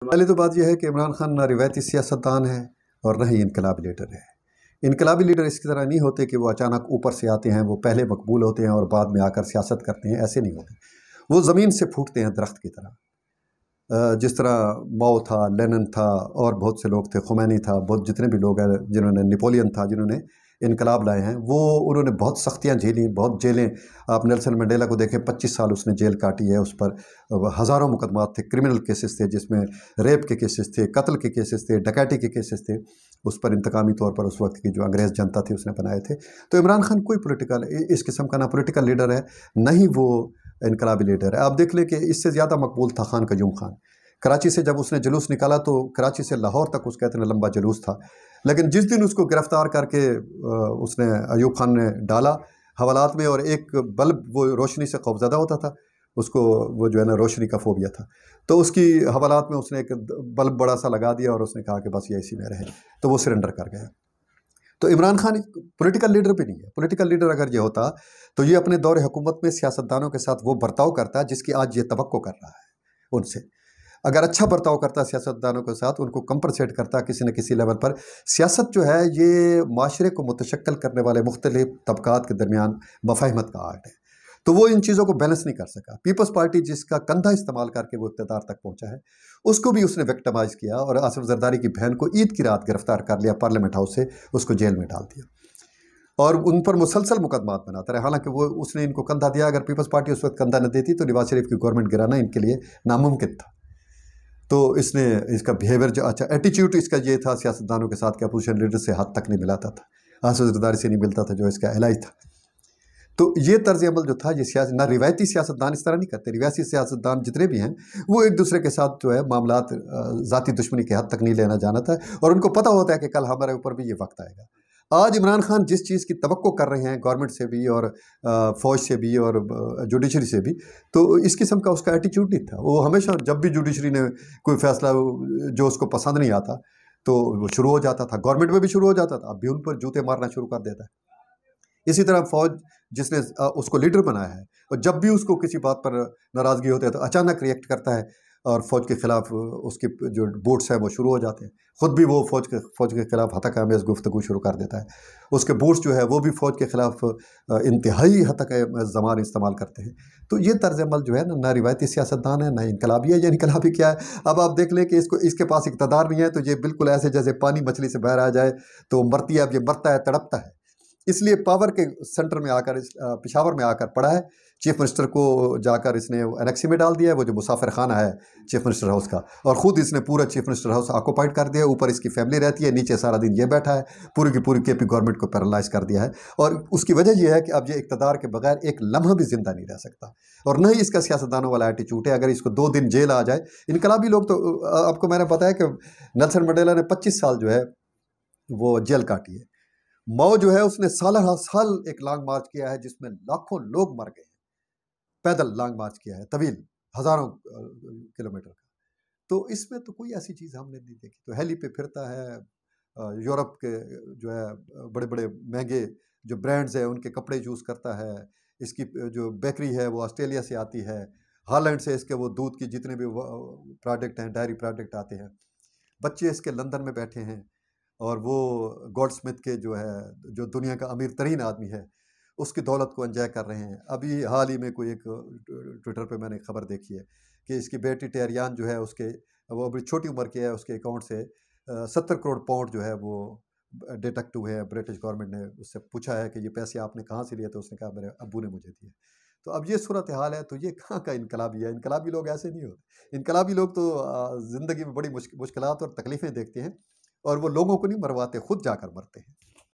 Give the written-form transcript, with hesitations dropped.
पहले तो बात यह है कि इमरान खान ना रिवायती सियासतदान है और न ही इनकलाबी लीडर है। इनकलाबी लीडर इसकी तरह नहीं होते कि वो अचानक ऊपर से आते हैं, वो पहले मकबूल होते हैं और बाद में आकर सियासत करते हैं, ऐसे नहीं होते। वो ज़मीन से फूटते हैं दरख्त की तरह। जिस तरह माओ था, लेनिन था और बहुत से लोग थे, खुमैनी था, बहुत जितने भी लोग हैं जिन्होंने, नेपोलियन था जिन्होंने इनकलाब लाए हैं, वो उन्होंने बहुत सख्तियाँ झेली, बहुत जेलें। आप नेल्सन मंडेला को देखें, 25 साल उसने जेल काटी है। उस पर हज़ारों मुकदमात थे, क्रिमिनल केसेस थे, जिसमें रेप के केसेस थे, कत्ल के केसेस थे, डकैती के केसेस थे। उस पर इंतकामी तौर पर उस वक्त की जो अंग्रेज़ जनता थी उसने बनाए थे। तो इमरान खान कोई पॉलिटिकल इस किस्म का ना पॉलिटिकल लीडर है, न ही वो इनकलाबी लीडर है। आप देख लें कि इससे ज़्यादा मकबूल था खान कयूम खान। कराची से जब उसने जुलूस निकाला तो कराची से लाहौर तक उसका इतना लंबा जुलूस था, लेकिन जिस दिन उसको गिरफ़्तार करके उसने अयूब खान ने डाला हवालात में, और एक बल्ब वो रोशनी से खौफज़दा होता था, उसको वो जो है ना रोशनी का फोबिया था, तो उसकी हवालात में उसने एक बल्ब बड़ा सा लगा दिया और उसने कहा कि बस ये इसी में रहे, तो वो सरेंडर कर गया। तो इमरान खान पॉलिटिकल लीडर भी नहीं है। पॉलिटिकल लीडर अगर ये होता तो ये अपने दौर हुकूमत में सियासतदानों के साथ वो बर्ताव करता जिसकी आज ये तवक्को कर रहा है उनसे। अगर अच्छा बर्ताव करता सियासतदानों के साथ, उनको कंपनसेट करता किसी न किसी लेवल पर। सियासत जो है ये माशरे को मुतशक्किल करने वाले मुख्तलिफ तबकात के दरमियान मफाहिमत का आर्ट है, तो वो इन चीज़ों को बैलेंस नहीं कर सका। पीपल्स पार्टी जिसका कंधा इस्तेमाल करके वो इक़्तिदार तक पहुंचा है, उसको भी उसने विक्टिमाइज़ किया और आसिफ जरदारी की बहन को ईद की रात गिरफ्तार कर लिया पार्लियामेंट हाउस से, उसको जेल में डाल दिया और उन पर मुसलसल मुकदमात बनाता रहा। हालांकि वो उसने इनको कंधा दिया। अगर पीपल्स पार्टी उस वक्त कंधा न देती तो नवाज शरीफ की गवर्नमेंट गिराना इनके लिए नामुमकिन था। तो इसने इसका बिहेवियर जो अच्छा एटीट्यूड इसका ये था सियासतदानों के साथ कि अपोजिशन लीडर से हाथ तक नहीं मिलाता था, आसिफ जरदारी से नहीं मिलता था जो इसका इलाज था। तो ये तर्ज अमल जो था, ये सियासत ना, रिवायती सियासतदान इस तरह नहीं करते। रिवायती सियासतदान जितने भी हैं वो एक दूसरे के साथ जो है मामलात ज़ाती दुश्मनी के हद तक नहीं लेना जानता है, और उनको पता होता है कि कल हमारे ऊपर भी ये वक्त आएगा। आज इमरान खान जिस चीज़ की तवक्को कर रहे हैं गवर्नमेंट से भी और फ़ौज से भी और जुडिशरी से भी, तो इस किस्म का उसका एटीट्यूड नहीं था। वो हमेशा जब भी जुडिशरी ने कोई फैसला जो उसको पसंद नहीं आता तो वो शुरू हो जाता था, गवर्नमेंट में भी शुरू हो जाता था, अब भी उन पर जूते मारना शुरू कर देता है। इसी तरह फ़ौज जिसने उसको लीडर बनाया है, और जब भी उसको किसी बात पर नाराज़गी होती है तो अचानक रिएक्ट करता है और फ़ौज के ख़िलाफ़ उसके जो बूट्स हैं वो शुरू हो जाते हैं। ख़ुद भी वो फ़ौज के ख़िलाफ़ हतक आमेज़ गुफ्तगू शुरू कर देता है। उसके बूट्स जो है वो भी फ़ौज के ख़िलाफ़ इंतहाई हतक ज़बान इस्तेमाल करते हैं। तो ये तर्ज़ अमल जो है ना रिवायती सियासतदान है, ना इनकलाबी है। ये इनकलाबी क्या है? अब आप देख लें कि इसके पास इक़्तिदार नहीं है, तो ये बिल्कुल ऐसे जैसे पानी मछली से बाहर आ जाए तो मरती है। अब ये मरता है, तड़पता है, इसलिए पावर के सेंटर में आकर पेशावर में आकर पड़ा है। चीफ मिनिस्टर को जाकर इसने एनेक्सी में डाल दिया है, वो जो मुसाफिर खाना है चीफ मिनिस्टर हाउस का, और ख़ुद इसने पूरा चीफ मिनिस्टर हाउस ऑक्यूपाइड कर दिया है। ऊपर इसकी फैमिली रहती है, नीचे सारा दिन ये बैठा है, पूरी की पूरी केपी गवर्नमेंट को पैरालाइज कर दिया है। और उसकी वजह यह है कि अब ये इक़्तिदार के बगैर एक लम्हा भी ज़िंदा नहीं रह सकता, और न ही इसका सियासतदानों वाला एटीट्यूड है। अगर इसको 2 दिन जेल आ जाए, इनकलाबी लोग तो आपको मैंने बताया कि नेल्सन मंडेला ने 25 साल जो है वो जेल काटी है। माओ जो है उसने साल हर साल एक लॉन्ग मार्च किया है जिसमें लाखों लोग मर गए, पैदल लॉन्ग मार्च किया है, तवील हज़ारों किलोमीटर का। तो इसमें तो कोई ऐसी चीज़ हमने नहीं देखी। तो हेली पे फिरता है, यूरोप के जो है बड़े बड़े महंगे जो ब्रांड्स हैं उनके कपड़े यूज़ करता है। इसकी जो बेकरी है वो ऑस्ट्रेलिया से आती है, हॉलैंड से इसके वो दूध की जितने भी प्रोडक्ट हैं, डायरी प्रोडक्ट आते हैं। बच्चे इसके लंदन में बैठे हैं, और वो गोल्डस्मिथ के जो है जो दुनिया का अमीर तरीन आदमी है उसकी दौलत को एंजॉय कर रहे हैं। अभी हाल ही में कोई एक ट्विटर पे मैंने खबर देखी है कि इसकी बेटी टेरियान जो है उसके, वो बड़ी छोटी उम्र की है, उसके अकाउंट से 70 करोड़ पाउंड जो है वो डिडक्ट हुए हैं। ब्रिटिश गवर्नमेंट ने उससे पूछा है कि ये पैसे आपने कहाँ से लिए, तो उसने कहा मेरे अब्बू ने मुझे दिए। तो अब ये सूरत हाल है, तो ये कहाँ का इनकलाबी है? इनकलाबी लोग ऐसे नहीं होते। इनकलाबी लोग तो ज़िंदगी में बड़ी मुश्किलात और तकलीफ़ें देखते हैं, और वो लोगों को नहीं मरवाते, खुद जाकर मरते हैं।